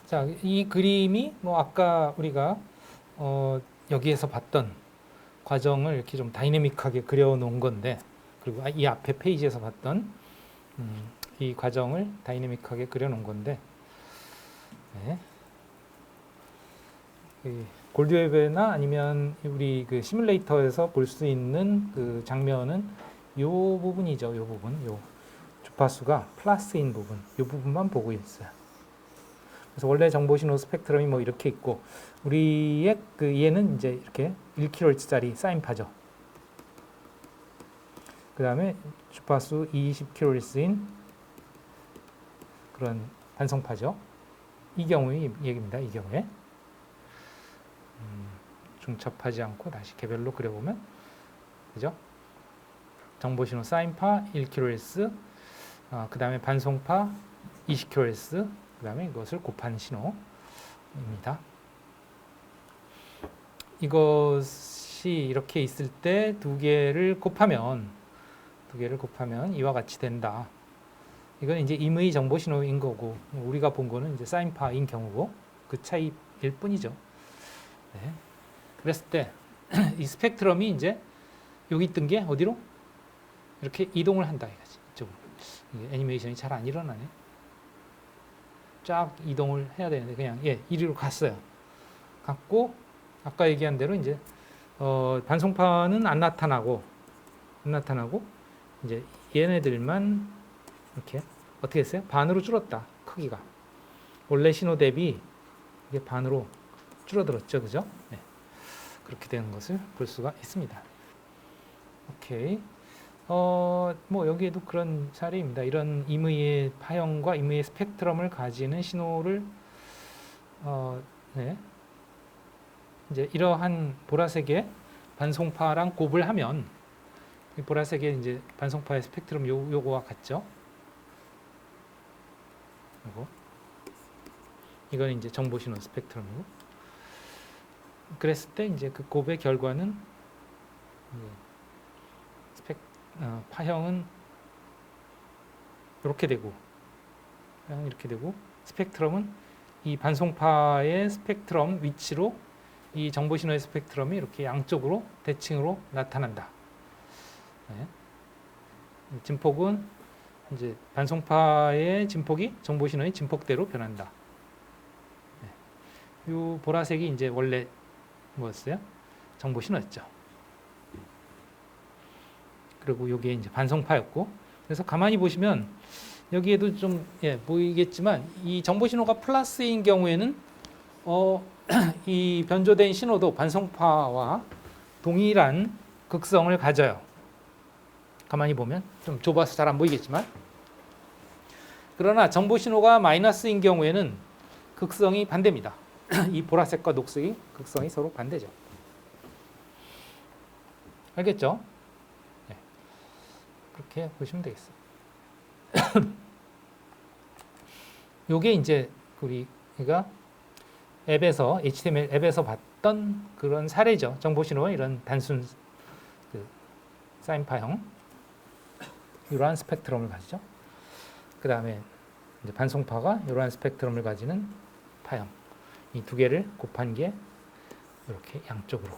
자, 이 그림이 뭐 아까 우리가 여기에서 봤던 과정을 이렇게 좀 다이내믹하게 그려놓은 건데, 그리고 이 앞에 페이지에서 봤던 이 과정을 다이내믹하게 그려놓은 건데, 네. 골드웹이나 아니면 우리 그 시뮬레이터에서 볼 수 있는 그 장면은 요 부분이죠. 요 부분, 요 주파수가 플러스인 부분, 요 부분만 보고 있어요. 그래서 원래 정보 신호 스펙트럼이 뭐 이렇게 있고, 우리의 그 얘는 이제 이렇게 1kHz짜리 사인파죠. 그 다음에 주파수 20kHz인 그런 반성파죠. 이 경우의 얘기입니다. 이 경우에 중첩하지 않고 다시 개별로 그려보면, 그죠? 정보 신호 사인파 1kHz, 그 다음에 반송파 20kHz, 그 다음에 이것을 곱한 신호입니다. 이것이 이렇게 있을 때 두 개를 곱하면 이와 같이 된다. 이건 이제 임의 정보 신호인 거고, 우리가 본 거는 이제 사인파인 경우고, 그 차이일 뿐이죠. 네. 그랬을 때 이 스펙트럼이 이제 여기 있던 게 어디로? 이렇게 이동을 한다 이거지. 이쪽으로. 이게 애니메이션이 잘 안 일어나네. 쫙 이동을 해야 되는데 그냥 이리로 갔어요. 갔고 아까 얘기한 대로 이제 반송파는 안 나타나고 이제 얘네들만 이렇게 어떻게 했어요? 반으로 줄었다. 크기가 원래 신호 대비 이게 반으로 줄어들었죠, 그죠? 네. 그렇게 되는 것을 볼 수가 있습니다. 오케이. 뭐 여기에도 그런 사례입니다. 이런 임의의 파형과 임의의 스펙트럼을 가지는 신호를 네. 이제 이러한 보라색의 반송파랑 곱을 하면 이 보라색의 이제 반송파의 스펙트럼 요거와 같죠. 이건 이제 정보 신호 스펙트럼이고. 그랬을 때 이제 그 곱의 결과는 파형은 이렇게 되고 스펙트럼은 이 반송파의 스펙트럼 위치로 이 정보 신호의 스펙트럼이 이렇게 양쪽으로 대칭으로 나타난다. 네. 진폭은 이제 반송파의 진폭이 정보 신호의 진폭대로 변한다. 네. 이 보라색이 이제 원래 뭐였어요? 정보 신호였죠. 그리고 이게 이제 반송파였고, 그래서 가만히 보시면 여기에도 좀 보이겠지만 이 정보 신호가 플러스인 경우에는 이 변조된 신호도 반송파와 동일한 극성을 가져요. 가만히 보면 좀 좁아서 잘 안 보이겠지만, 그러나 정보 신호가 마이너스인 경우에는 극성이 반대입니다. 이 보라색과 녹색이 극성이 서로 반대죠. 알겠죠? 네. 그렇게 보시면 되겠어요. 요게 이제 우리가 앱에서 HTML 앱에서 봤던 그런 사례죠. 정보 신호의 이런 단순 그 사인파형 이러한 스펙트럼을 가지죠. 그 다음에 이제 반송파가 이러한 스펙트럼을 가지는 파형, 이 두 개를 곱한 게 이렇게 양쪽으로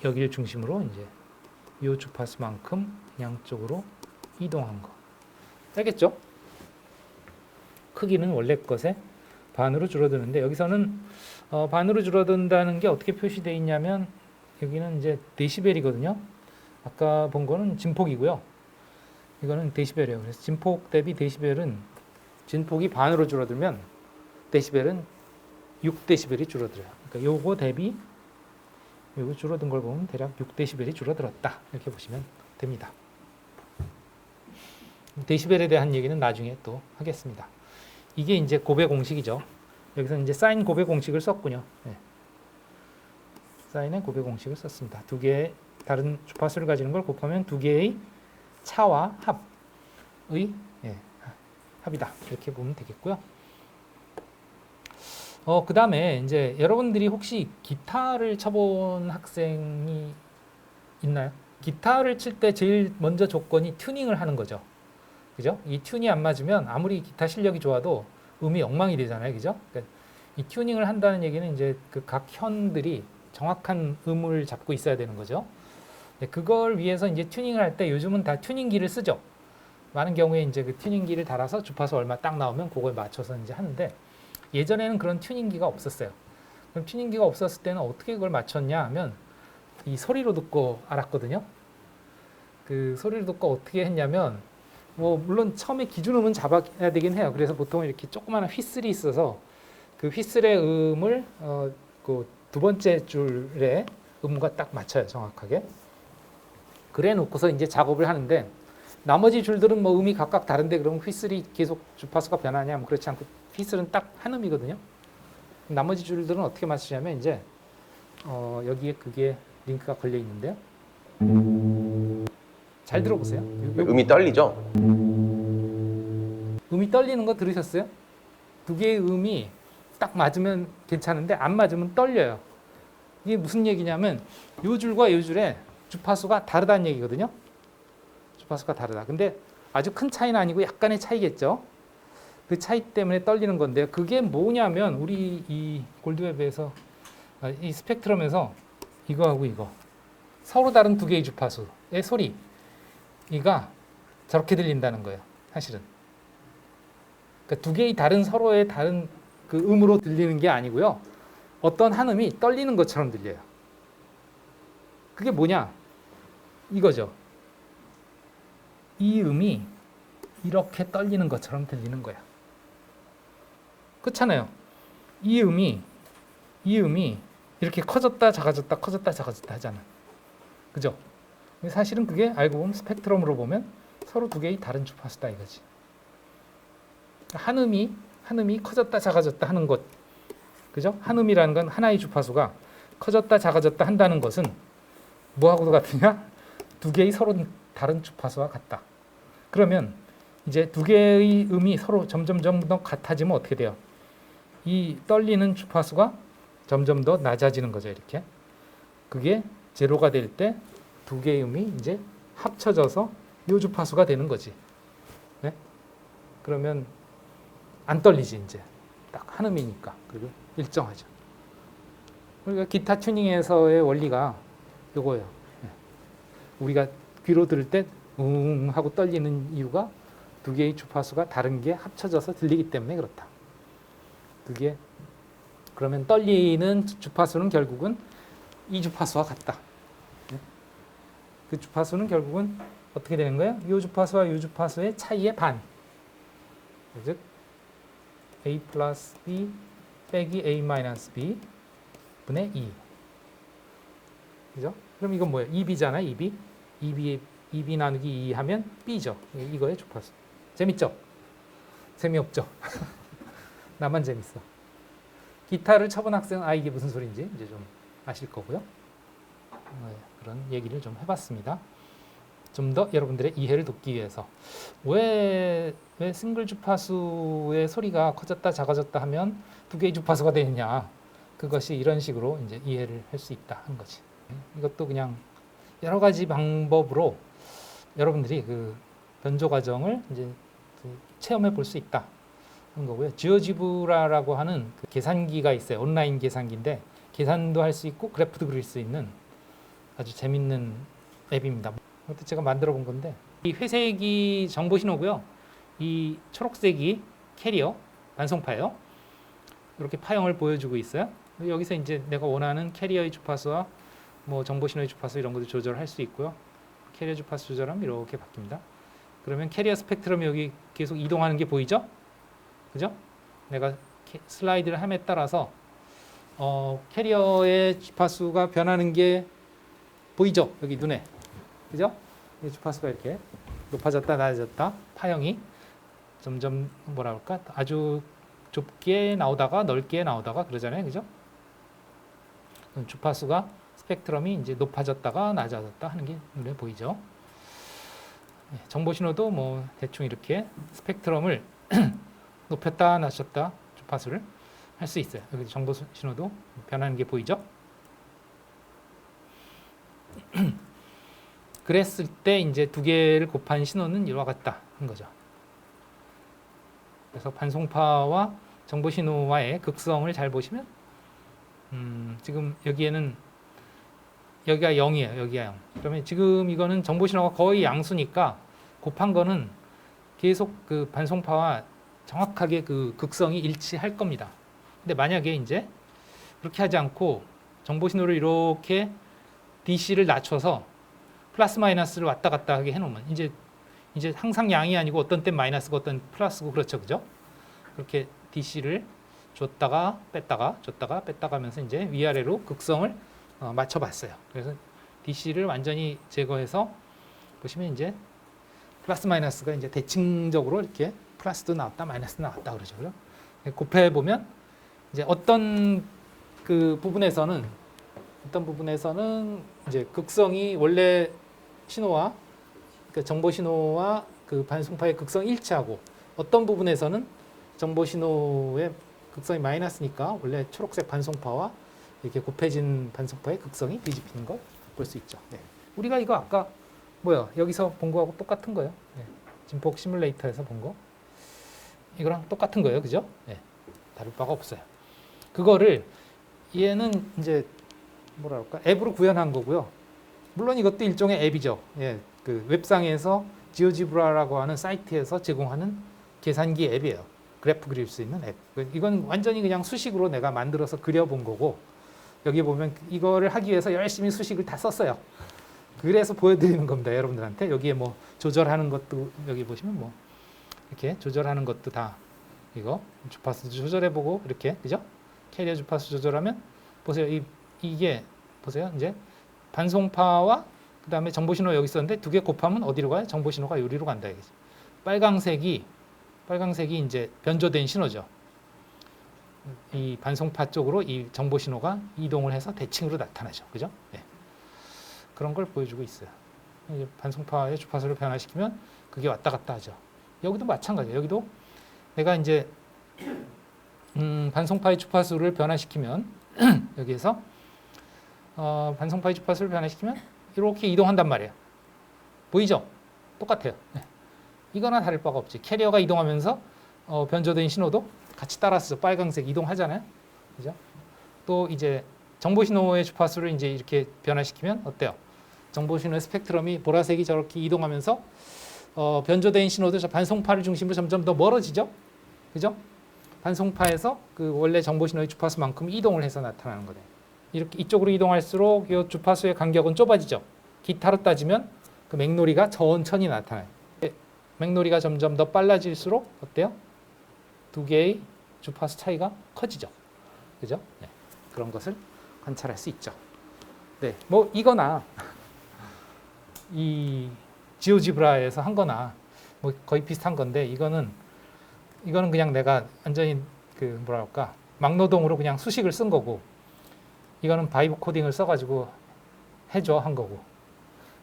여기를 중심으로 이제 이 주파수만큼 양쪽으로 이동한 거. 알겠죠? 크기는 원래 것에 반으로 줄어드는데, 여기서는 반으로 줄어든다는 게 어떻게 표시되어 있냐면, 여기는 이제 데시벨이거든요. 아까 본 거는 진폭이고요. 이거는 데시벨이에요. 그래서 진폭 대비 데시벨은, 진폭이 반으로 줄어들면 데시벨은 6데시벨이 줄어들어요. 그러니까 요거 대비 요거 줄어든 걸 보면 대략 6데시벨이 줄어들었다. 이렇게 보시면 됩니다. 데시벨에 대한 얘기는 나중에 또 하겠습니다. 이게 이제 곱의 공식이죠. 여기서 이제 사인 곱의 공식을 썼군요. 네. 사인의 곱의 공식을 썼습니다. 두 개의 다른 주파수를 가지는 걸 곱하면 두 개의 차와 합의 합이다. 이렇게 보면 되겠고요. 그 다음에 이제 여러분들이 혹시 기타를 쳐본 학생이 있나요? 기타를 칠 때 제일 먼저 조건이 튜닝을 하는 거죠. 그죠? 이 튠이 안 맞으면 아무리 기타 실력이 좋아도 음이 엉망이 되잖아요, 그죠? 그러니까 이 튜닝을 한다는 얘기는 이제 그 각 현들이 정확한 음을 잡고 있어야 되는 거죠. 네, 그걸 위해서 이제 튜닝을 할 때 요즘은 다 튜닝기를 쓰죠. 많은 경우에 이제 그 튜닝기를 달아서 주파수 얼마 딱 나오면 그거에 맞춰서 이제 하는데 예전에는 그런 튜닝기가 없었어요. 그럼 튜닝기가 없었을 때는 어떻게 그걸 맞췄냐 하면 이 소리로 듣고 알았거든요. 그 소리를 듣고 어떻게 했냐면 뭐 물론 처음에 기준음은 잡아야 되긴 해요. 그래서 보통 이렇게 조그마한 휘슬이 있어서 그 휘슬의 음을 그 두 번째 줄에 음과 딱 맞춰요, 정확하게. 그래 놓고서 이제 작업을 하는데 나머지 줄들은 뭐 음이 각각 다른데 그럼 휘슬이 계속 주파수가 변하냐? 뭐 그렇지 않고 휘슬은 딱 한 음이거든요. 나머지 줄들은 어떻게 맞추냐면 이제 여기에 그게 링크가 걸려 있는데요. 잘 들어보세요. 음이 떨리죠? 음이 떨리는 거 들으셨어요? 두 개의 음이 딱 맞으면 괜찮은데 안 맞으면 떨려요. 이게 무슨 얘기냐면 요 줄과 요 줄의 주파수가 다르다는 얘기거든요. 주파수가 다르다. 근데 아주 큰 차이는 아니고 약간의 차이겠죠. 그 차이 때문에 떨리는 건데요. 그게 뭐냐면 우리 이 골드웹에서 이 스펙트럼에서 이거하고 이거 서로 다른 두 개의 주파수의 소리가 저렇게 들린다는 거예요. 사실은. 그러니까 두 개의 다른 서로의 다른 그 음으로 들리는 게 아니고요. 어떤 한 음이 떨리는 것처럼 들려요. 그게 뭐냐? 이거죠. 이 음이 이렇게 떨리는 것처럼 들리는 거야. 그렇잖아요. 이 음이 이렇게 커졌다 작아졌다 커졌다 작아졌다 하잖아. 그죠? 사실은 그게 알고 보면 스펙트럼으로 보면 서로 두 개의 다른 주파수다 이거지. 한 음이 커졌다 작아졌다 하는 것. 그죠? 한 음이라는 건 하나의 주파수가 커졌다 작아졌다 한다는 것은 뭐하고도 같으냐? 두 개의 서로 다른 주파수와 같다. 그러면 이제 두 개의 음이 서로 점점 더 같아지면 어떻게 돼요? 이 떨리는 주파수가 점점 더 낮아지는 거죠, 이렇게. 그게 제로가 될 때 두 개의 음이 이제 합쳐져서 요 주파수가 되는 거지. 네? 그러면 안 떨리지, 이제. 딱 한 음이니까. 그리고 일정하죠. 그러니까 기타 튜닝에서의 원리가 이거예요. 네. 우리가 귀로 들을 때 하고 떨리는 이유가 두 개의 주파수가 다른 게 합쳐져서 들리기 때문에 그렇다. 그게 그러면 떨리는 주파수는 결국은 이 주파수와 같다. 그 주파수는 결국은 어떻게 되는 거예요? 이 주파수와 이 주파수의 차이의 반. 즉 A 플러스 B 빼기 A 마이너스 B 분의 2. 그죠? 그럼 이건 뭐예요? 2B잖아요. 2B. 2B 나누기 2 하면 B죠. 이거의 주파수. 재밌죠? 재미없죠? 나만 재밌어. 기타를 쳐본 학생은 이게 무슨 소리인지 이제 좀 아실 거고요. 그런 얘기를 좀 해봤습니다. 좀 더 여러분들의 이해를 돕기 위해서 왜 싱글 주파수의 소리가 커졌다 작아졌다 하면 두 개의 주파수가 되느냐, 그것이 이런 식으로 이제 이해를 할 수 있다 한 거지. 이것도 그냥 여러 가지 방법으로 여러분들이 그 변조 과정을 이제 체험해 볼 수 있다 하는 거고요. 지오지브라라고 하는 그 계산기가 있어요. 온라인 계산기인데 계산도 할 수 있고 그래프도 그릴 수 있는 아주 재밌는 앱입니다. 이것도 제가 만들어 본 건데 이 회색이 정보 신호고요. 이 초록색이 캐리어 반송파예요. 이렇게 파형을 보여주고 있어요. 여기서 이제 내가 원하는 캐리어의 주파수와 뭐 정보 신호의 주파수 이런 것도 조절할 수 있고요. 캐리어 주파수 조절하면 이렇게 바뀝니다. 그러면 캐리어 스펙트럼이 여기 계속 이동하는 게 보이죠? 그죠? 내가 슬라이드를 함에 따라서 캐리어의 주파수가 변하는 게 보이죠? 여기 눈에. 그죠? 이 주파수가 이렇게 높아졌다 낮아졌다 파형이 점점 뭐라 그럴까? 아주 좁게 나오다가 넓게 나오다가 그러잖아요. 그죠? 주파수가 스펙트럼이 이제 높아졌다가 낮아졌다 하는 게 눈에 보이죠? 정보 신호도 뭐 대충 이렇게 스펙트럼을 높였다 낮췄다 주파수를 할 수 있어요. 여기 정보 신호도 변하는 게 보이죠? 그랬을 때 이제 두 개를 곱한 신호는 이와 같다 한 거죠. 그래서 반송파와 정보 신호와의 극성을 잘 보시면 지금 여기에는 여기가 0이에요. 여기가 0. 그러면 지금 이거는 정보 신호가 거의 양수니까 곱한 거는 계속 그 반송파와 정확하게 그 극성이 일치할 겁니다. 근데 만약에 이제 그렇게 하지 않고 정보 신호를 이렇게 DC를 낮춰서 플러스 마이너스를 왔다 갔다 하게 해놓으면 이제 항상 양이 아니고 어떤 땐 마이너스고 어떤 플러스고 그렇죠, 그죠? 그렇게 DC를 줬다가 뺐다가 줬다가 뺐다가 하면서 이제 위아래로 극성을 맞춰봤어요. 그래서 DC를 완전히 제거해서 보시면 이제 플러스 마이너스가 이제 대칭적으로 이렇게 플러스도 나왔다 마이너스도 나왔다 그러죠. 곱해 보면 이제 어떤 부분에서는 이제 극성이 원래 신호와 그러니까 정보 신호와 그 반송파의 극성이 일치하고 어떤 부분에서는 정보 신호의 극성이 마이너스니까 원래 초록색 반송파와 이렇게 곱해진 반송파의 극성이 뒤집히는 걸 볼 수 있죠. 네. 우리가 이거 아까 여기서 본 거하고 똑같은 거예요. 네. 진폭 시뮬레이터에서 본 거. 이거랑 똑같은 거예요. 그죠? 네. 다를 바가 없어요. 그거를 얘는 이제 앱으로 구현한 거고요. 물론 이것도 일종의 앱이죠. 예. 그 웹상에서 지오지브라라고 하는 사이트에서 제공하는 계산기 앱이에요. 그래프 그릴 수 있는 앱. 이건 완전히 그냥 수식으로 내가 만들어서 그려본 거고 여기 보면 이거를 하기 위해서 열심히 수식을 다 썼어요. 그래서 보여드리는 겁니다. 여러분들한테. 여기에 뭐 조절하는 것도 여기 보시면 뭐 이렇게 조절하는 것도 다 이거 주파수 조절해보고 이렇게 그죠? 캐리어 주파수 조절하면 보세요. 이게 보세요. 이제 반송파와 그 다음에 정보신호 여기 있었는데 두 개 곱하면 어디로 가요? 정보신호가 요리로 간다. 이거지. 빨강색이 이제 변조된 신호죠. 이 반송파 쪽으로 이 정보신호가 이동을 해서 대칭으로 나타나죠. 그죠? 네. 그런 걸 보여주고 있어요. 이제 반송파의 주파수를 변화시키면 그게 왔다 갔다 하죠. 여기도 마찬가지예요. 여기도 내가 이제 반송파의 주파수를 변화시키면 여기에서 반송파의 주파수를 변화시키면 이렇게 이동한단 말이에요. 보이죠? 똑같아요. 네. 이거나 다를 바가 없지. 캐리어가 이동하면서 변조된 신호도 같이 따라서 빨강색 이동하잖아요. 그죠? 또 이제 정보 신호의 주파수를 이제 이렇게 변화시키면 어때요? 정보 신호의 스펙트럼이 보라색이 저렇게 이동하면서 변조된 신호도 저 반송파를 중심으로 점점 더 멀어지죠. 그죠? 반송파에서 그 원래 정보 신호의 주파수만큼 이동을 해서 나타나는 거예요. 이렇게 이쪽으로 이동할수록 이 주파수의 간격은 좁아지죠. 기타로 따지면 그 맥놀이가 천천히 나타나요. 맥놀이가 점점 더 빨라질수록 어때요? 두 개의 주파수 차이가 커지죠. 그죠? 네. 그런 것을 관찰할 수 있죠. 네, 뭐 이거나 이 지오지브라에서 한 거나 뭐 거의 비슷한 건데 이거는 그냥 내가 완전히 그 뭐랄까 막노동으로 그냥 수식을 쓴 거고 이거는 바이브 코딩을 써가지고 해줘 한 거고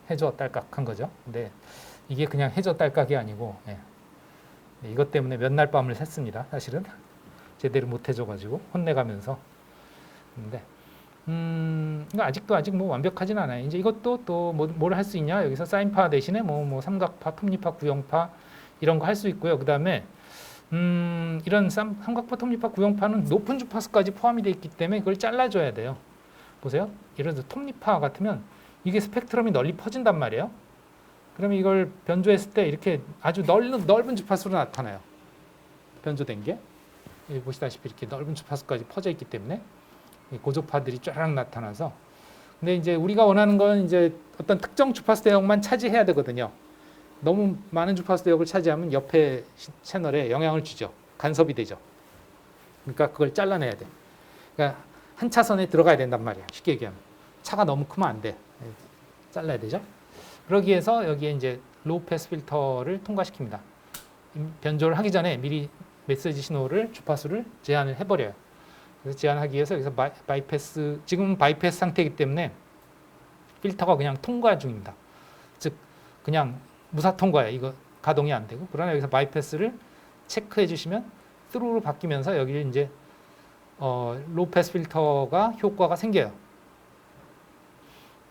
해줘 딸깍 한 거죠. 근데 이게 그냥 해줘 딸깍이 아니고 이것 때문에 몇 날 밤을 샜습니다. 사실은 제대로 못 해줘가지고 혼내가면서. 근데 아직 뭐 완벽하진 않아요. 이제 이것도 또 뭘 할 수 있냐? 여기서 사인파 대신에 뭐 삼각파, 톱니파, 구형파 이런 거 할 수 있고요. 그 다음에 이런 삼각파, 톱니파, 구형파는 높은 주파수까지 포함이 되어 있기 때문에 그걸 잘라줘야 돼요. 보세요. 예를 들어 톱니파 같으면 이게 스펙트럼이 널리 퍼진단 말이에요. 그러면 이걸 변조했을 때 이렇게 아주 넓은 주파수로 나타나요. 변조된 게. 여기 보시다시피 이렇게 넓은 주파수까지 퍼져 있기 때문에 고조파들이 쫙 나타나서. 근데 이제 우리가 원하는 건 이제 어떤 특정 주파수 대역만 차지해야 되거든요. 너무 많은 주파수 대역을 차지하면 옆에 채널에 영향을 주죠. 간섭이 되죠. 그러니까 그걸 잘라내야 돼. 그러니까 한 차선에 들어가야 된단 말이야. 쉽게 얘기하면. 차가 너무 크면 안 돼. 잘라야 되죠. 그러기 위해서 여기에 이제 로우 패스 필터를 통과시킵니다. 변조를 하기 전에 미리 메시지 신호를 주파수를 제한을 해버려요. 그래서 제한하기 위해서 여기서 바이패스, 지금은 바이패스 상태이기 때문에 필터가 그냥 통과 중입니다. 즉 그냥 무사 통과예요. 이거 가동이 안 되고. 그러나 여기서 바이패스를 체크해 주시면 through로 바뀌면서 여기 이제 로우 패스 필터가 효과가 생겨요.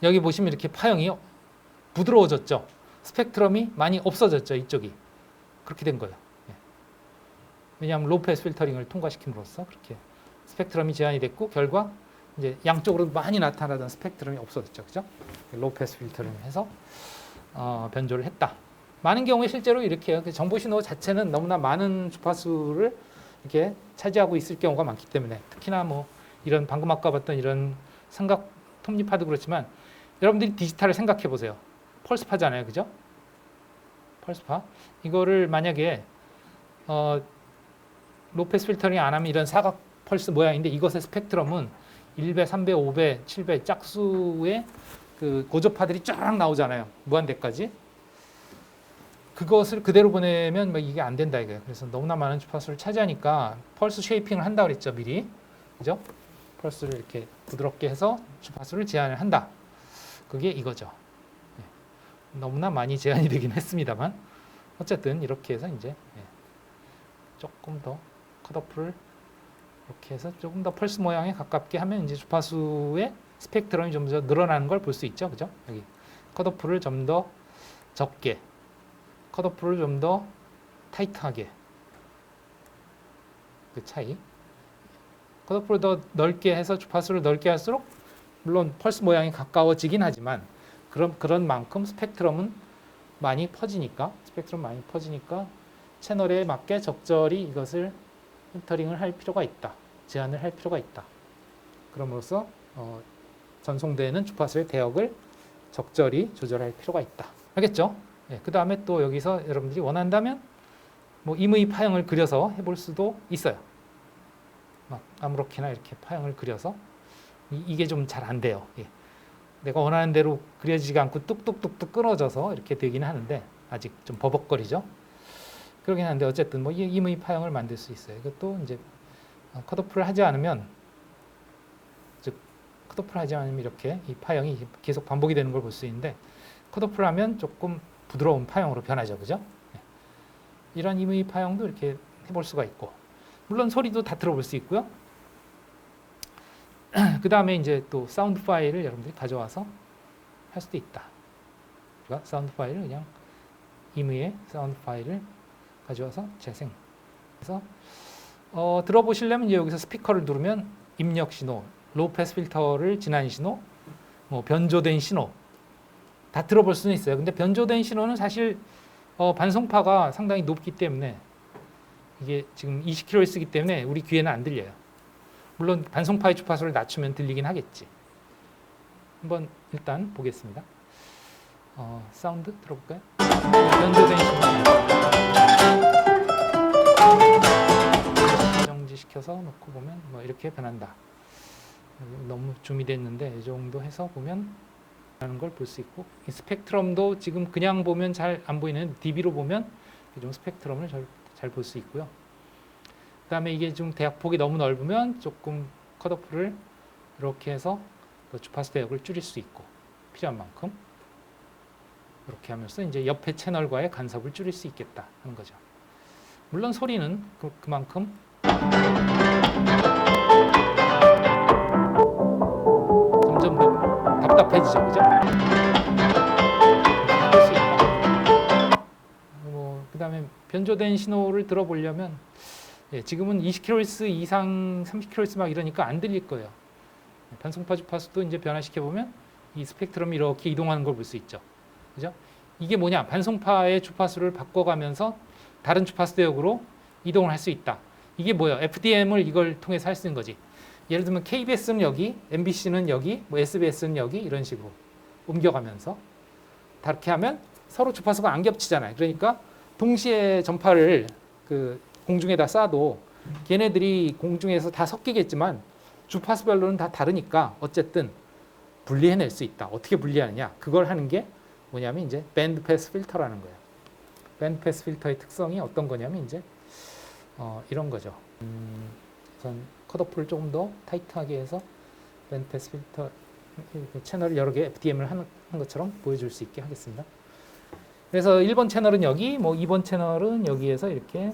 여기 보시면 이렇게 파형이 부드러워졌죠. 스펙트럼이 많이 없어졌죠. 이쪽이. 그렇게 된 거예요. 왜냐하면 로우 패스 필터링을 통과시킴으로써 그렇게 스펙트럼이 제한이 됐고 결과 이제 양쪽으로 많이 나타나던 스펙트럼이 없어졌죠, 그죠? 로우 패스 필터링을 해서 변조를 했다. 많은 경우에 실제로 이렇게 해요. 정보 신호 자체는 너무나 많은 주파수를 이렇게 차지하고 있을 경우가 많기 때문에 특히나 뭐 이런 방금 아까 봤던 이런 삼각 톱니파도 그렇지만 여러분들이 디지털을 생각해 보세요. 펄스파잖아요, 그죠? 펄스파. 이거를 만약에 로우패스 필터링 안 하면 이런 사각 펄스 모양인데 이것의 스펙트럼은 1배, 3배, 5배, 7배 짝수의 그 고저파들이 쫙 나오잖아요. 무한대까지. 그것을 그대로 보내면 뭐 이게 안 된다 이거예요. 그래서 너무나 많은 주파수를 차지하니까 펄스 쉐이핑을 한다 그랬죠, 미리. 그죠? 펄스를 이렇게 부드럽게 해서 주파수를 제한을 한다. 그게 이거죠. 너무나 많이 제한이 되긴 했습니다만 어쨌든 이렇게 해서 이제 조금 더 컷오프를 이렇게 해서 조금 더 펄스 모양에 가깝게 하면 이제 주파수의 스펙트럼이 좀 더 늘어나는 걸 볼 수 있죠, 그죠? 여기 컷오프를 좀 더 적게, 컷오프를 좀 더 타이트하게, 그 차이. 컷오프를 더 넓게 해서 주파수를 넓게 할수록 물론 펄스 모양이 가까워지긴 하지만 그런 만큼 스펙트럼은 많이 퍼지니까 채널에 맞게 적절히 이것을 필터링을 할 필요가 있다. 제한을 할 필요가 있다. 그럼으로써 전송되는 주파수의 대역을 적절히 조절할 필요가 있다. 알겠죠? 그 다음에 또 여기서 여러분들이 원한다면 뭐 임의 파형을 그려서 해볼 수도 있어요. 막 아무렇게나 이렇게 파형을 그려서 이게 좀 잘 안 돼요. 내가 원하는 대로 그려지지가 않고 뚝뚝뚝뚝 끊어져서 이렇게 되기는 하는데 아직 좀 버벅거리죠. 그러긴 한데 어쨌든 뭐 임의 파형을 만들 수 있어요. 이것도 이제 컷오프를 하지 않으면 이렇게 이 파형이 계속 반복이 되는 걸 볼 수 있는데 컷오프를 하면 조금 부드러운 파형으로 변하죠, 그죠? 이런 임의 파형도 이렇게 해볼 수가 있고 물론 소리도 다 들어볼 수 있고요. 그 다음에 이제 또 사운드 파일을 여러분들이 가져와서 할 수도 있다. 우리가 사운드 파일을 그냥 임의의 사운드 파일을 가져와서 재생. 그래서 들어보시려면 이제 여기서 스피커를 누르면 입력 신호, 로우 패스 필터를 지난 신호, 뭐 변조된 신호 다 들어볼 수는 있어요. 근데 변조된 신호는 사실 반송파가 상당히 높기 때문에 이게 지금 20kHz이기 때문에 우리 귀에는 안 들려요. 물론 반송파의 주파수를 낮추면 들리긴 하겠지. 한번 일단 보겠습니다. 사운드 들어볼까요? 변조된 신호 정지시켜서 놓고 보면 뭐 이렇게 변한다. 너무 줌이 됐는데 이 정도 해서 보면 하는 걸 볼 수 있고 이 스펙트럼도 지금 그냥 보면 잘 안 보이는 dB로 보면 좀 스펙트럼을 잘 볼 수 있고요. 그 다음에 이게 좀 대역폭이 너무 넓으면 조금 컷오프를 이렇게 해서 그 주파수 대역을 줄일 수 있고 필요한 만큼 이렇게 하면서 이제 옆에 채널과의 간섭을 줄일 수 있겠다 하는 거죠. 물론 소리는 그만큼 점점 더 답답해지죠, 그죠? 할 수 있다. 그 다음에 변조된 신호를 들어보려면 지금은 20kHz 이상 30kHz 막 이러니까 안 들릴 거예요. 반송파 주파수도 이제 변화시켜 보면 이 스펙트럼이 이렇게 이동하는 걸 볼 수 있죠. 그죠? 이게 뭐냐? 반송파의 주파수를 바꿔가면서 다른 주파수 대역으로 이동을 할 수 있다. 이게 뭐예요? FDM을 이걸 통해서 할 수 있는 거지. 예를 들면 KBS는 여기, MBC는 여기, 뭐 SBS는 여기 이런 식으로 옮겨가면서 그렇게 하면 서로 주파수가 안 겹치잖아요. 그러니까 동시에 전파를 그 공중에다 쏴도 걔네들이 공중에서 다 섞이겠지만 주파수별로는 다 다르니까 어쨌든 분리해낼 수 있다. 어떻게 분리하느냐? 그걸 하는 게 뭐냐면 이제 밴드 패스 필터라는 거예요. 밴드 패스 필터의 특성이 어떤 거냐면 이제 이런 거죠. 우선 컷오프를 조금 더 타이트하게 해서 밴드 패스 필터 채널을 여러 개 FDM을 한 것처럼 보여줄 수 있게 하겠습니다. 그래서 1번 채널은 여기, 뭐 2번 채널은 여기에서 이렇게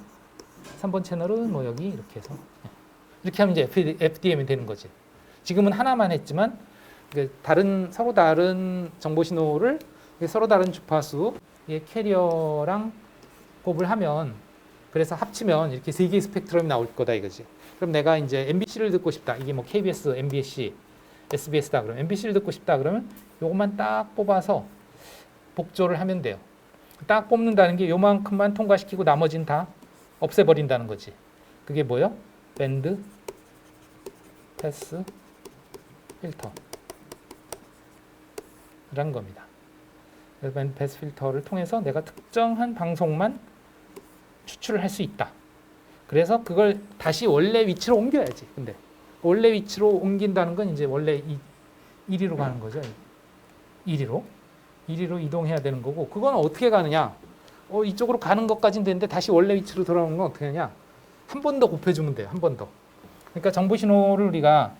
3번 채널은 뭐 여기 이렇게 해서 이렇게 하면 이제 FDM이 되는 거지. 지금은 하나만 했지만 서로 다른 정보 신호를 서로 다른 주파수의 캐리어랑 곱을 하면 그래서 합치면 이렇게 세 개의 스펙트럼이 나올 거다 이거지. 그럼 내가 이제 MBC를 듣고 싶다. 이게 뭐 KBS, MBC, SBS다. 그러면 MBC를 듣고 싶다. 그러면 요것만 딱 뽑아서 복조를 하면 돼요. 딱 뽑는다는 게 요만큼만 통과시키고 나머지는 다 없애버린다는 거지. 그게 뭐요? 밴드 패스 필터 라는 겁니다. 밴드 패스 필터를 통해서 내가 특정한 방송만 추출을 할 수 있다. 그래서 그걸 다시 원래 위치로 옮겨야지. 근데 원래 위치로 옮긴다는 건 이제 원래 1위로 가는 거죠. 1위로 이동해야 되는 거고, 그건 어떻게 가느냐? 이쪽으로 가는 것까지는 되는데 다시 원래 위치로 돌아오는 건 어떻게 하냐? 한 번 더 곱해주면 돼요. 한 번 더. 그러니까 정보 신호를 우리가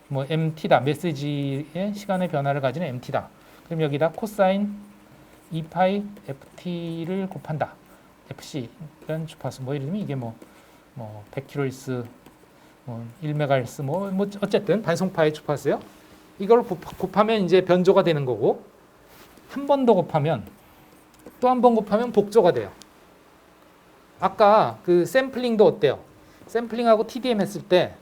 뭐 MT다, 메시지의 시간의 변화를 가지는 MT다. 그럼 여기다 코사인 2파이 FT를 곱한다. FC라는 주파수. 뭐 예를 들면 이게 뭐 100kHz, 뭐 1MHz, 뭐 어쨌든 반송파의 주파수요. 이걸 곱하면 이제 변조가 되는 거고, 한 번 더 곱하면 또 한 번 곱하면 복조가 돼요. 아까 그 샘플링도 어때요? 샘플링하고 TDM 했을 때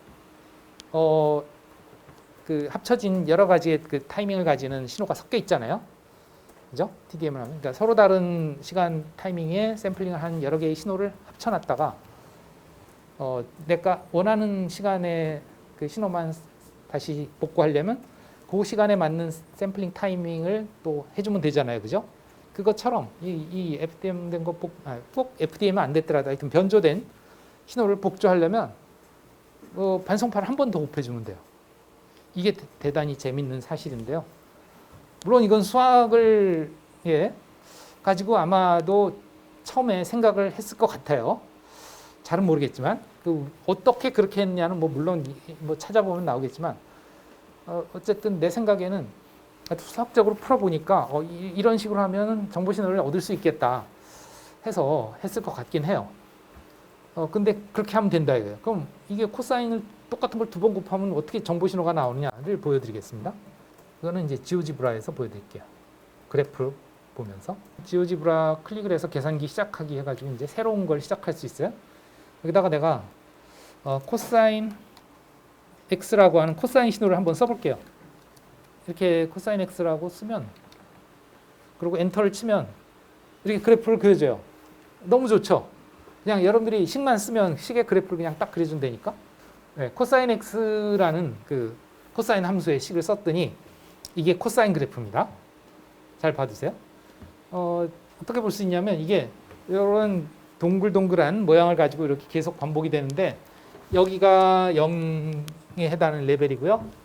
그 합쳐진 여러 가지의 그 타이밍을 가지는 신호가 섞여 있잖아요. 그죠? TDM을 하면. 그러니까 서로 다른 시간 타이밍에 샘플링을 한 여러 개의 신호를 합쳐놨다가 내가 원하는 시간에 그 신호만 다시 복구하려면 그 시간에 맞는 샘플링 타이밍을 또 해주면 되잖아요. 그죠? 그것처럼 이 FDM 된 거 꼭 FDM은 안 됐더라도 하여튼 변조된 신호를 복조하려면 반송파를 한 번 더 곱해주면 돼요. 이게 대단히 재밌는 사실인데요. 물론 이건 수학을 가지고 아마도 처음에 생각을 했을 것 같아요. 잘은 모르겠지만 어떻게 그렇게 했냐는 물론 찾아보면 나오겠지만 어쨌든 내 생각에는 수학적으로 풀어보니까 이런 식으로 하면 정보 신호를 얻을 수 있겠다 해서 했을 것 같긴 해요. 근데 그렇게 하면 된다 이거예요. 그럼 이게 코사인을 똑같은 걸 두 번 곱하면 어떻게 정보 신호가 나오느냐를 보여드리겠습니다. 이거는 이제 지오지브라에서 보여드릴게요. 그래프를 보면서 지오지브라 클릭을 해서 계산기 시작하기 해가지고 이제 새로운 걸 시작할 수 있어요. 여기다가 내가 코사인 x라고 하는 코사인 신호를 한번 써볼게요. 이렇게 코사인 x라고 쓰면, 그리고 엔터를 치면 이렇게 그래프를 그려줘요. 너무 좋죠? 그냥 여러분들이 식만 쓰면 식의 그래프를 그냥 딱 그려준다니까. 네, 코사인 x라는 그 코사인 함수의 식을 썼더니 이게 코사인 그래프입니다. 잘 봐주세요. 어떻게 볼 수 있냐면 이게 이런 동글동글한 모양을 가지고 이렇게 계속 반복이 되는데, 여기가 0에 해당하는 레벨이고요.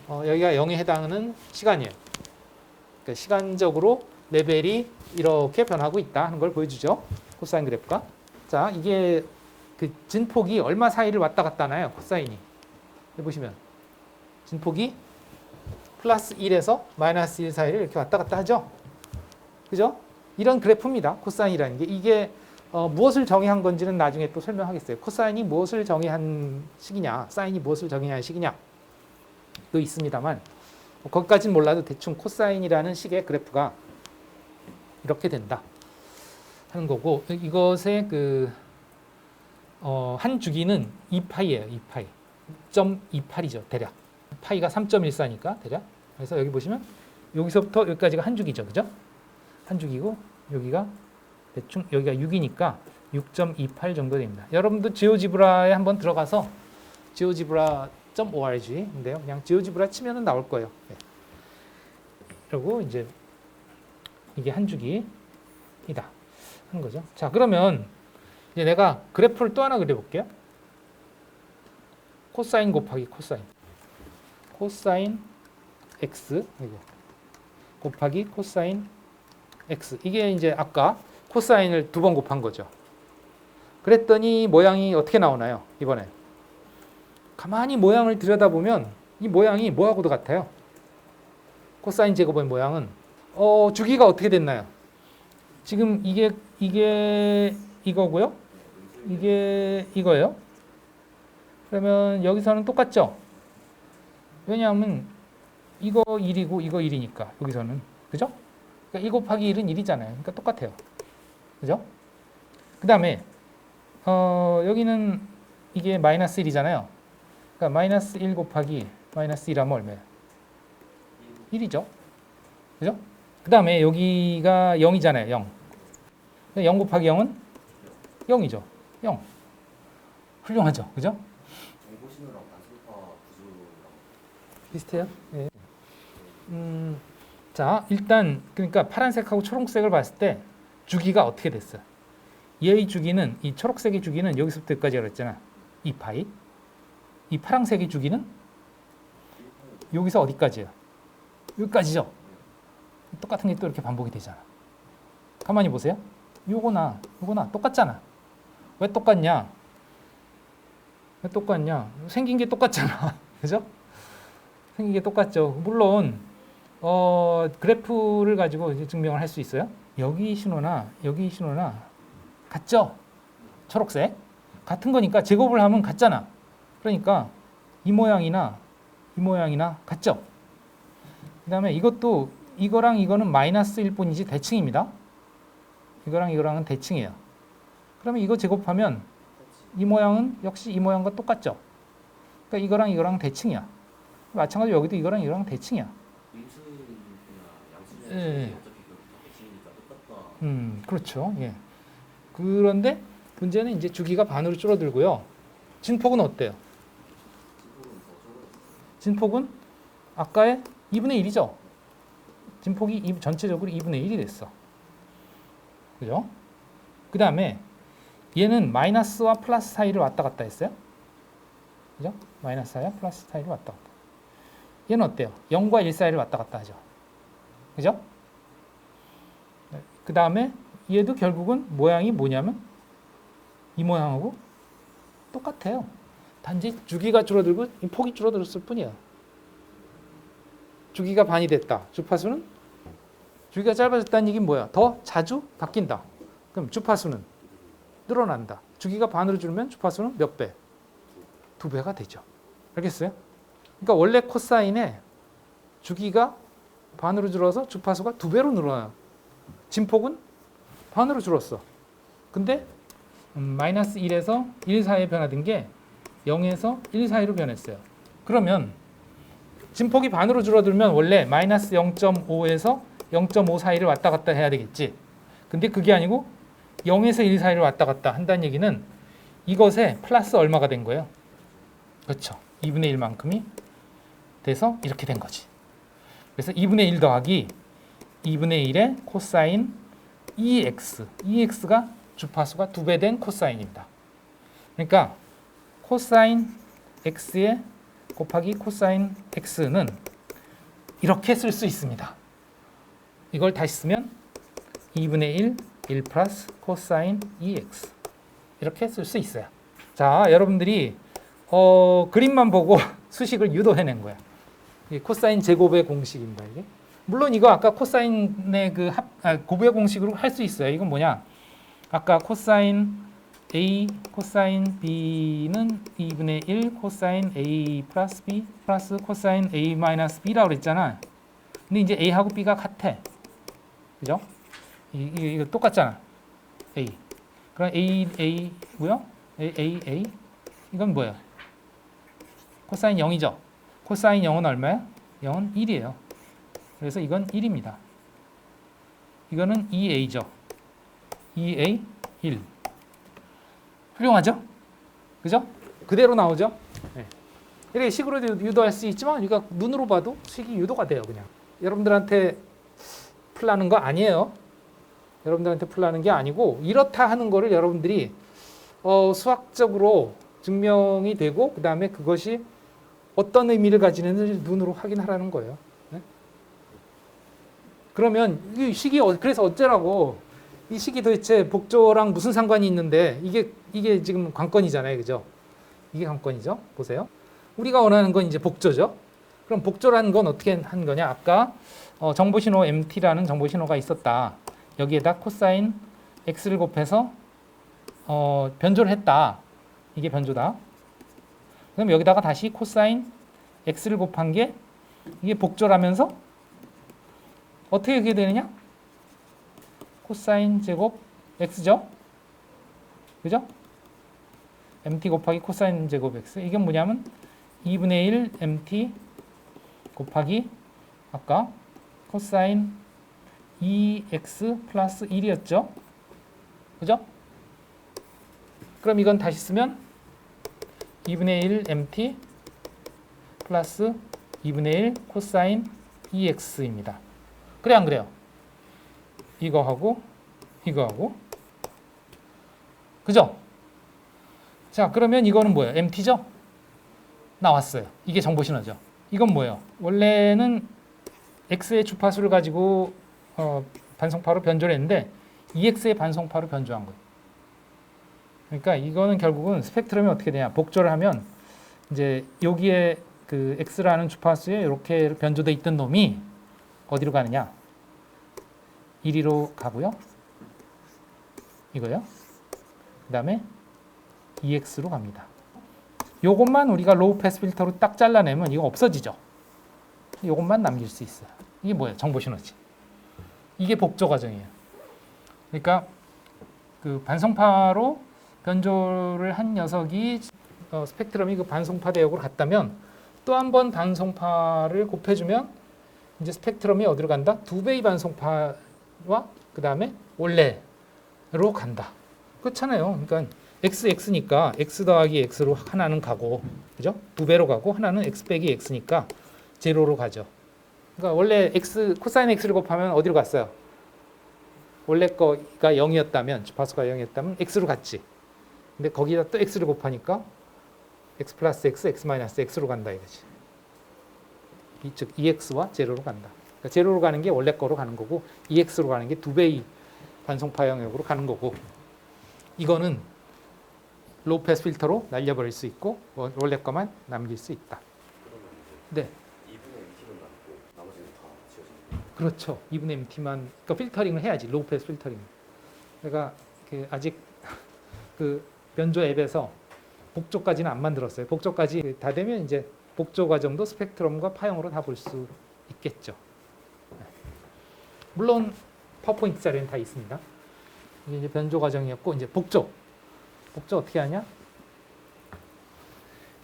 여기가 0에 해당하는 시간이에요. 그러니까 시간적으로 레벨이 이렇게 변하고 있다 하는 걸 보여주죠. 코사인 그래프가. 자, 이게 그 진폭이 얼마 사이를 왔다 갔다 하나요? 코사인이. 해보시면 진폭이 플러스 1에서 마이너스 1 사이를 이렇게 왔다 갔다 하죠. 그죠? 이런 그래프입니다. 코사인이라는 게. 이게 무엇을 정의한 건지는 나중에 또 설명하겠어요. 코사인이 무엇을 정의한 식이냐, 사인이 무엇을 정의한 식이냐 도 있습니다만, 거기까지는 몰라도 대충 코사인이라는 식의 그래프가 이렇게 된다 하는 거고, 이것의 한 주기는 2파이예요. 2파이. 6.28이죠. 대략. 파이가 3.14니까 대략. 그래서 여기 보시면 여기서부터 여기까지가 한 주기죠. 그죠? 한 주기고 여기가 대충 여기가 6이니까 6.28 정도 됩니다. 여러분도 지오지브라에 한번 들어가서 geogebra.org인데요. 그냥 지오지브라 치면은 나올 거예요. 네. 그리고 이제 이게 한 주기이다 하는 거죠. 자, 그러면 이제 내가 그래프를 또 하나 그려볼게요. 코사인 곱하기 코사인 x 곱하기 코사인 x. 이게 이제 아까 코사인을 두 번 곱한 거죠. 그랬더니 모양이 어떻게 나오나요? 이번에 가만히 모양을 들여다보면 이 모양이 뭐하고도 같아요. 코사인 제곱의 모양은 주기가 어떻게 됐나요? 지금 이게 이거고요. 이게 이거예요. 그러면 여기서는 똑같죠? 왜냐하면 이거 1이고 이거 1이니까 여기서는. 그죠? 그러니까 1 곱하기 1은 1이잖아요. 그러니까 똑같아요. 그죠? 그 다음에 여기는 이게 마이너스 1이잖아요. 그러니까 마이너스 1 곱하기 마이너스 1 하면 얼마예요? 1이죠. 그죠? 그 다음에 여기가 0이잖아요. 0. 0 곱하기 0은 0이죠. 0. 훌륭하죠. 그죠? 정보신호랑 단순파 구조랑 비슷해요. 예. 자, 일단 그러니까 파란색하고 초록색을 봤을 때 주기가 어떻게 됐어요? 얘의 주기는 이 초록색의 주기는 여기서부터 여기까지 그랬잖아. 2파이. 이 파란색의 주기는 여기서 어디까지예요? 여기까지죠. 똑같은 게 또 이렇게 반복이 되잖아. 가만히 보세요. 요거나 똑같잖아. 왜 똑같냐? 왜 똑같냐? 생긴 게 똑같잖아. 그죠? 생긴 게 똑같죠. 물론 그래프를 가지고 이제 증명을 할 수 있어요. 여기 신호나 여기 신호나 같죠? 초록색. 같은 거니까 제곱을 하면 같잖아. 그러니까 이 모양이나 같죠? 그 다음에 이것도 이거랑 이거는 마이너스일 뿐이지 대칭입니다. 이거랑 이거랑은 대칭이에요. 그러면 이거 제곱하면 이 모양은 역시 이 모양과 똑같죠? 그러니까 이거랑 이거랑 대칭이야. 마찬가지로 여기도 이거랑 이거랑 대칭이야. 임수나 양수는 예. 어차피 대칭이니까 똑같다. 그렇죠. 예. 그런데 문제는 이제 주기가 반으로 줄어들고요. 진폭은 어때요? 진폭은 더 적어요. 진폭은 아까의 2분의 1이죠. 진폭이 전체적으로 2분의 1이 됐어. 그죠? 그 다음에 얘는 마이너스와 플러스 사이를 왔다 갔다 했어요. 그죠? 마이너스와 플러스 사이를 왔다 갔다. 얘는 어때요? 0과 1 사이를 왔다 갔다 하죠. 그죠? 그 다음에 얘도 결국은 모양이 뭐냐면 이 모양하고 똑같아요. 단지 주기가 줄어들고 폭이 줄어들었을 뿐이야. 주기가 반이 됐다. 주파수는 주기가 짧아졌다는 얘기는 뭐야? 더 자주 바뀐다. 그럼 주파수는 늘어난다. 주기가 반으로 줄면 주파수는 몇 배? 2배가 되죠. 알겠어요? 그러니까 원래 코사인의 주기가 반으로 줄어서 주파수가 2배로 늘어나요. 진폭은 반으로 줄었어. 근데 마이너스 1에서 1 사이에 변화된 게 0에서 1 사이로 변했어요. 그러면 진폭이 반으로 줄어들면 원래 마이너스 0.5에서 0.5 사이를 왔다 갔다 해야 되겠지. 근데 그게 아니고 0에서 1 사이를 왔다 갔다 한다는 얘기는 이것에 플러스 얼마가 된 거예요? 그렇죠. 2분의 1만큼이 돼서 이렇게 된 거지. 그래서 2분의 1 더하기 2분의 1의 코사인 EX. EX가 주파수가 2배 된 코사인입니다. 그러니까 코사인 X에 곱하기 코사인 X는 이렇게 쓸 수 있습니다. 이걸 다시 쓰면 2분의 1 플러스 코사인 EX 이렇게 쓸 수 있어요. 자, 여러분들이 그림만 보고 수식을 유도해낸 거야. 이 코사인 제곱의 공식입니다. 이게. 물론 이거 아까 코사인의 곱의 공식으로 할 수 있어요. 이건 뭐냐? 아까 코사인 A, 코사인 B는 2분의 1 코사인 A 플러스 B 플러스 코사인 A 마이너스 B라고 그랬잖아. 근데 이제 A하고 B가 같아. 그죠? 이거 똑같잖아. A. 그럼 A고요. A. 이건 뭐야? 코사인 0이죠. 코사인 0은 얼마야? 0은 1이에요. 그래서 이건 1입니다. 이거는 2a죠. 2a 1. 훌륭하죠? 그죠? 그대로 나오죠? 네. 이렇게 식으로도 유도할 수 있지만 이거 눈으로 봐도 식이 유도가 돼요. 그냥 여러분들한테 풀라는 거 아니에요. 여러분들한테 풀라는 게 아니고 이렇다 하는 거를 여러분들이 수학적으로 증명이 되고 그 다음에 그것이 어떤 의미를 가지는지 눈으로 확인하라는 거예요. 네? 그러면 이 식이 그래서 어쩌라고 이 식이 도대체 복조랑 무슨 상관이 있는데 이게 지금 관건이잖아요, 그죠? 이게 관건이죠. 보세요. 우리가 원하는 건 이제 복조죠. 그럼 복조라는 건 어떻게 한 거냐? 아까 정보신호 MT라는 정보신호가 있었다. 여기에다 코사인 X를 곱해서 변조를 했다. 이게 변조다. 그럼 여기다가 다시 코사인 X를 곱한 게 이게 복조라면서 어떻게 하게 되느냐? 코사인 제곱 X죠? 그죠? mt 곱하기 코사인 제곱 x. 이게 뭐냐면 2분의 1 mt 곱하기 아까 코사인 2x 플러스 1이었죠. 그죠? 그럼 이건 다시 쓰면 2분의 1 mt 플러스 2분의 1 코사인 2x입니다. 그래 안 그래요? 이거하고 이거하고 그죠? 자, 그러면 이거는 뭐예요? mt죠? 나왔어요. 이게 정보신호죠. 이건 뭐예요? 원래는 x의 주파수를 가지고 반송파로 변조를 했는데 2x의 반송파로 변조한 거예요. 그러니까 이거는 결국은 스펙트럼이 어떻게 되냐? 복조를 하면 이제 여기에 그 x라는 주파수에 이렇게 변조돼 있던 놈이 어디로 가느냐? 1위로 가고요. 이거요. 그다음에 2x로 갑니다. 요것만 우리가 로우 패스 필터로 딱 잘라내면 이거 없어지죠. 요것만 남길 수 있어요. 이게 뭐예요? 정보 신호지. 이게 복조 과정이에요. 그러니까 그 반송파로 변조를 한 녀석이 스펙트럼이 그 반송파 대역으로 갔다면 또 한 번 반송파를 곱해주면 이제 스펙트럼이 어디로 간다? 2배의 반송파와 그 다음에 원래로 간다. 그렇잖아요. 그러니까 x니까 x 더하기 x로 하나는 가고, 그죠? 2배로 가고 하나는 x 빼기 x니까 제로로 가죠. 그러니까 원래 x 코사인 x를 곱하면 어디로 갔어요? 원래 거가 0이었다면 주파수가 0이었다면 x로 갔지. 근데 거기다 또 x를 곱하니까 x 플러스 x, x 마이너스 x로 간다 이거지. 즉 2x와 제로로 간다. 그러니까 제로로 가는 게 원래 거로 가는 거고 2x로 가는 게 2배의 반송파 영역으로 가는 거고 이거는 로우 패스 필터로 날려버릴 수 있고 원래 거만 남길 수 있다. 그러면 네. 2분의 MT만 남고 나머지는 다 지워집니다. 그렇죠. 2분의 MT만 그러니까 필터링을 해야지. 로우 패스 필터링. 내가 그 아직 그 변조 앱에서 복조까지는 안 만들었어요. 복조까지 다 되면 이제 복조 과정도 스펙트럼과 파형으로 다 볼 수 있겠죠. 물론 파워포인트 자료는 다 있습니다. 이게 이제 변조 과정이었고 이제 복조 어떻게 하냐?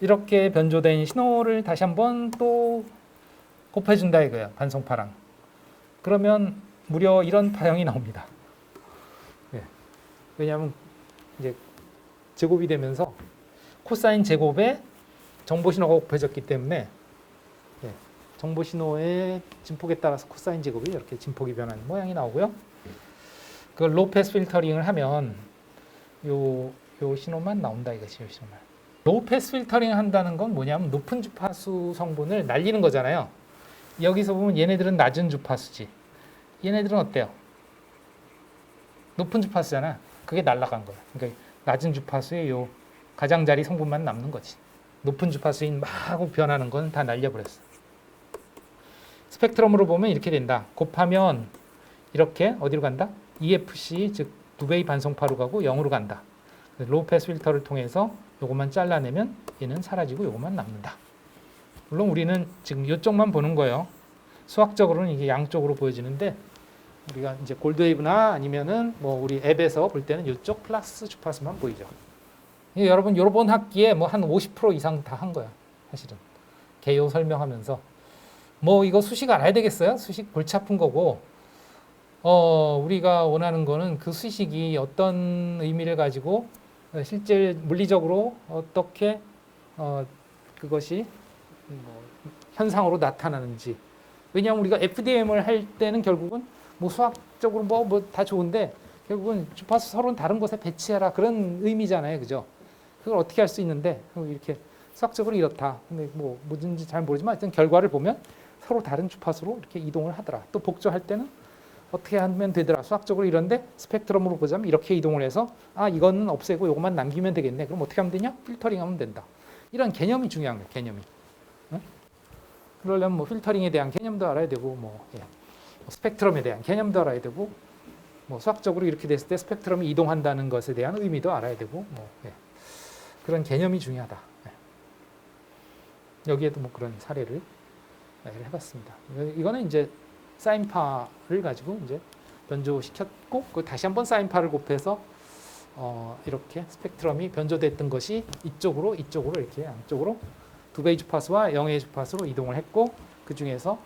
이렇게 변조된 신호를 다시 한번 또 곱해준다 이거예요. 반송파랑. 그러면 무려 이런 파형이 나옵니다. 예. 왜냐하면 이제 제곱이 되면서 코사인 제곱에 정보 신호가 곱해졌기 때문에 예. 정보 신호의 진폭에 따라서 코사인 제곱이 이렇게 진폭이 변하는 모양이 나오고요. 그걸 로우 패스 필터링을 하면 요 신호만 나온다 이것이 요 신호만. 로우 패스 필터링 한다는 건 뭐냐면 높은 주파수 성분을 날리는 거잖아요. 여기서 보면 얘네들은 낮은 주파수지. 얘네들은 어때요? 높은 주파수잖아. 그게 날아간 거야. 그러니까 낮은 주파수의 요 가장자리 성분만 남는 거지. 높은 주파수인 막 변하는 건 다 날려버렸어. 스펙트럼으로 보면 이렇게 된다. 곱하면 이렇게 어디로 간다? EFC 즉 2배의 반송파로 가고 0으로 간다. 로우 패스 필터를 통해서 요것만 잘라내면 얘는 사라지고 요것만 남는다. 물론 우리는 지금 이쪽만 보는 거예요. 수학적으로는 이게 양쪽으로 보여지는데 우리가 이제 골드웨이브나 아니면은 뭐 우리 앱에서 볼 때는 이쪽 플러스 주파수만 보이죠. 여러분 요번 학기에 뭐 한 50% 이상 다 한 거야. 사실은 개요 설명하면서 뭐 이거 수식 알아야 되겠어요? 수식 골치 아픈 거고 우리가 원하는 거는 그 수식이 어떤 의미를 가지고 실제 물리적으로 어떻게 그것이 뭐 현상으로 나타나는지. 왜냐하면 우리가 FDM을 할 때는 결국은 뭐 수학적으로 뭐 다 좋은데 결국은 주파수 서로는 다른 곳에 배치해라 그런 의미잖아요, 그죠? 그걸 어떻게 할 수 있는데 이렇게 수학적으로 이렇다. 근데 뭐 뭐든지 잘 모르지만 하여튼 결과를 보면 서로 다른 주파수로 이렇게 이동을 하더라. 또 복조할 때는 어떻게 하면 되더라. 수학적으로 이런데 스펙트럼으로 보자면 이렇게 이동을 해서 이거는 없애고 이것만 남기면 되겠네. 그럼 어떻게 하면 되냐? 필터링 하면 된다. 이런 개념이 중요한 거예요. 개념이. 응? 그러려면 뭐 필터링에 대한 개념도 알아야 되고 스펙트럼에 대한 개념도 알아야 되고 뭐 수학적으로 이렇게 됐을 때 스펙트럼이 이동한다는 것에 대한 의미도 알아야 되고 그런 개념이 중요하다. 여기에도 뭐 그런 사례를 해봤습니다. 이거는 이제 사인파를 가지고 이제 변조시켰고 그 다시 한번 사인파를 곱해서 이렇게 스펙트럼이 변조됐던 것이 이쪽으로 이렇게 양쪽으로 2배의 주파수와 0의 주파수로 이동을 했고 그 중에서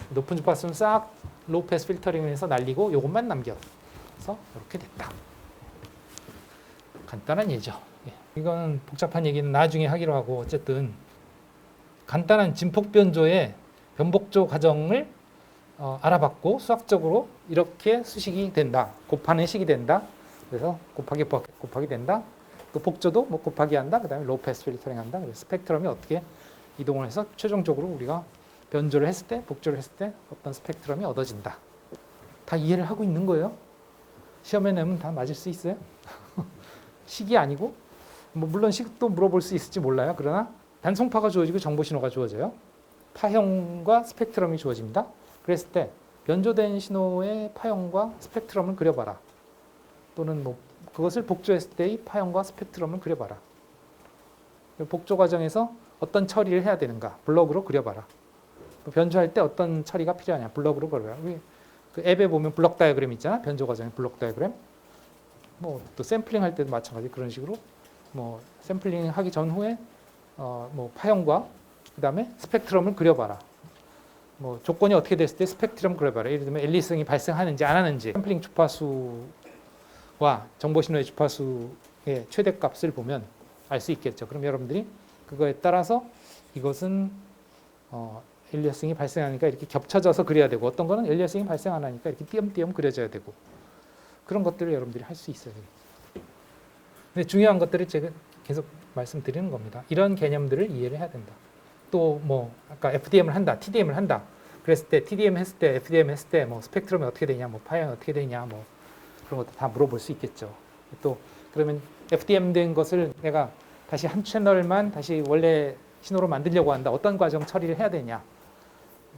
높은 주파수는 싹 로우 패스 필터링에서 날리고 요것만 남겨서 이렇게 됐다. 간단한 예죠. 이거는 복잡한 얘기는 나중에 하기로 하고 어쨌든 간단한 진폭 변조의 변복조 과정을 알아봤고 수학적으로 이렇게 수식이 된다. 곱하는 식이 된다. 그래서 곱하기 된다. 또 복조도 뭐 곱하기 한다. 그다음에 로우 패스 필터링 한다. 그래서 스펙트럼이 어떻게 이동을 해서 최종적으로 우리가 변조를 했을 때, 복조를 했을 때 어떤 스펙트럼이 얻어진다. 다 이해를 하고 있는 거예요. 시험에 내면 다 맞을 수 있어요. 식이 아니고 뭐 물론 식도 물어볼 수 있을지 몰라요. 그러나 단송파가 주어지고 정보 신호가 주어져요. 파형과 스펙트럼이 주어집니다. 그랬을 때 변조된 신호의 파형과 스펙트럼을 그려봐라. 또는 뭐 그것을 복조했을 때의 파형과 스펙트럼을 그려봐라. 복조 과정에서 어떤 처리를 해야 되는가 블럭으로 그려봐라. 또 변조할 때 어떤 처리가 필요하냐 블럭으로 그려봐라. 그 앱에 보면 블럭 다이어그램 있잖아. 변조 과정의 블럭 다이어그램. 뭐 또 샘플링 할 때도 마찬가지 그런 식으로 뭐 샘플링 하기 전후에 뭐 파형과 그다음에 스펙트럼을 그려봐라. 뭐 조건이 어떻게 됐을 때 스펙트럼 그려봐라. 예를 들면 앨리스성이 발생하는지 안 하는지 샘플링 주파수와 정보 신호의 주파수의 최대값을 보면 알 수 있겠죠. 그럼 여러분들이 그거에 따라서 이것은 앨리스성이 발생하니까 이렇게 겹쳐져서 그려야 되고 어떤 거는 앨리스성이 발생 안 하니까 이렇게 띄엄띄엄 그려져야 되고 그런 것들을 여러분들이 할 수 있어요. 근데 중요한 것들을 제가 계속 말씀드리는 겁니다. 이런 개념들을 이해를 해야 된다. 또 뭐 아까 FDM을 한다, TDM을 한다. 그랬을 때 TDM 했을 때, FDM 했을 때 뭐 스펙트럼이 어떻게 되냐, 뭐 파형이 어떻게 되냐, 뭐 그런 것도 다 물어볼 수 있겠죠. 또 그러면 FDM 된 것을 내가 다시 한 채널만 다시 원래 신호로 만들려고 한다. 어떤 과정 처리를 해야 되냐,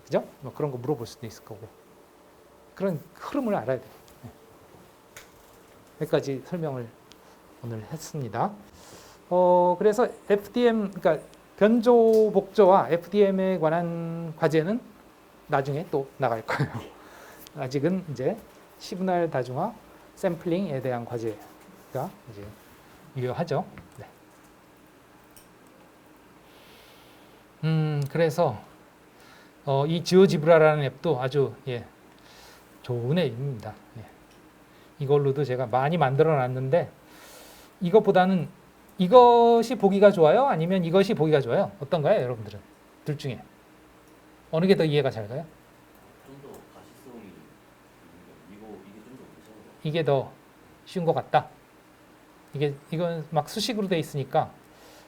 그죠? 뭐 그런 거 물어볼 수도 있을 거고 그런 흐름을 알아야 돼요. 여기까지 설명을 오늘 했습니다. 그래서 FDM, 그러니까 변조 복조와 FDM에 관한 과제는 나중에 또 나갈 거예요. 아직은 이제 시그널 다중화, 샘플링에 대한 과제가 이제 유효하죠. 네. 그래서 이 지오지브라라는 앱도 아주 좋은 앱입니다. 이걸로도 제가 많이 만들어 놨는데 이것보다는 이것이 보기가 좋아요? 아니면 이것이 보기가 좋아요? 어떤가요, 여러분들은? 둘 중에 어느 게 더 이해가 잘 가요? 좀 더 가시성이 이게 좀 더 괜찮은 것 같아요. 이게 더 쉬운 것 같다. 이건 막 수식으로 돼 있으니까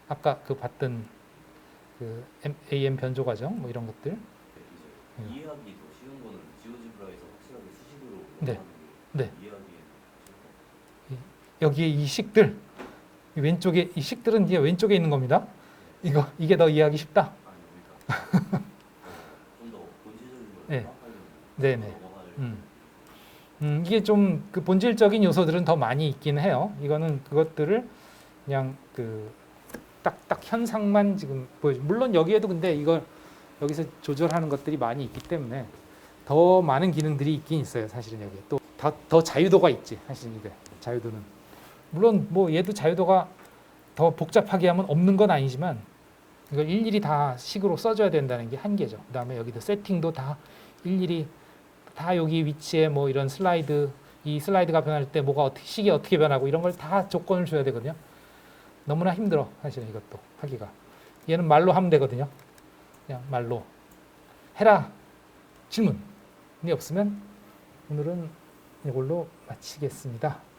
아까 그 봤던 그 AM 변조 과정 뭐 이런 것들. 이제 이해하기 더 쉬운 거는 지오지브라에서 확실하게 수식으로 네. 하는 게 네. 이해하기에 여기에 이 식들 이 왼쪽에 이 식들은 이제 왼쪽에 있는 겁니다. 이게 더 이해하기 쉽다. 그러니까 좀 더 본질적인 걸 네. 파악하려면 네네. 넘어가야 이게 좀 그 본질적인 요소들은 더 많이 있긴 해요. 이거는 그것들을 그냥 그 딱 현상만 지금 보여줘. 물론 여기에도 근데 이걸 여기서 조절하는 것들이 많이 있기 때문에 더 많은 기능들이 있긴 있어요. 사실은 여기 또 더 자유도가 있지. 사실은 이게 자유도는 물론 뭐 얘도 자유도가 더 복잡하게 하면 없는 건 아니지만 이걸 일일이 다 식으로 써줘야 된다는 게 한계죠. 그다음에 여기도 세팅도 다 일일이 다 여기 위치에 뭐 이런 슬라이드 이 슬라이드가 변할 때 뭐가 어떻게 식이 어떻게 변하고 이런 걸 다 조건을 줘야 되거든요. 너무나 힘들어 사실은 이것도 하기가. 얘는 말로 하면 되거든요. 그냥 말로 해라 질문이 없으면 오늘은 이걸로 마치겠습니다.